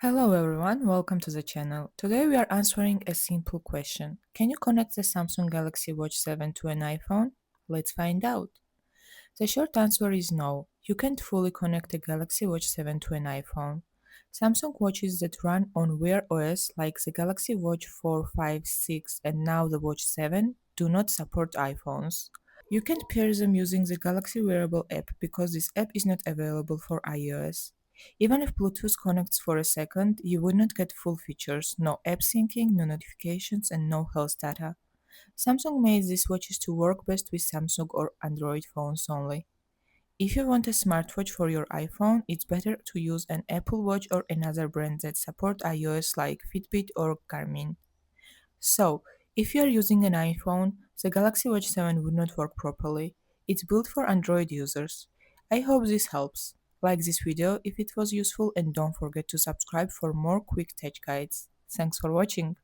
Hello everyone, welcome to the channel. Today we are answering a simple question. Can you connect the Samsung Galaxy Watch 7 to an iPhone? Let's find out. The short answer is no. You can't fully connect a Galaxy Watch 7 to an iPhone. Samsung watches that run on Wear OS like the Galaxy Watch 4, 5, 6 and now the Watch 7 do not support iPhones. You can't pair them using the Galaxy Wearable app because this app is not available for iOS. Even if Bluetooth connects for a second, you would not get full features, no app syncing, no notifications, and no health data. Samsung made these watches to work best with Samsung or Android phones only. If you want a smartwatch for your iPhone, it's better to use an Apple Watch or another brand that support iOS like Fitbit or Garmin. So, if you are using an iPhone, the Galaxy Watch 7 would not work properly. It's built for Android users. I hope this helps. Like this video if it was useful and don't forget to subscribe for more quick tech guides. Thanks for watching.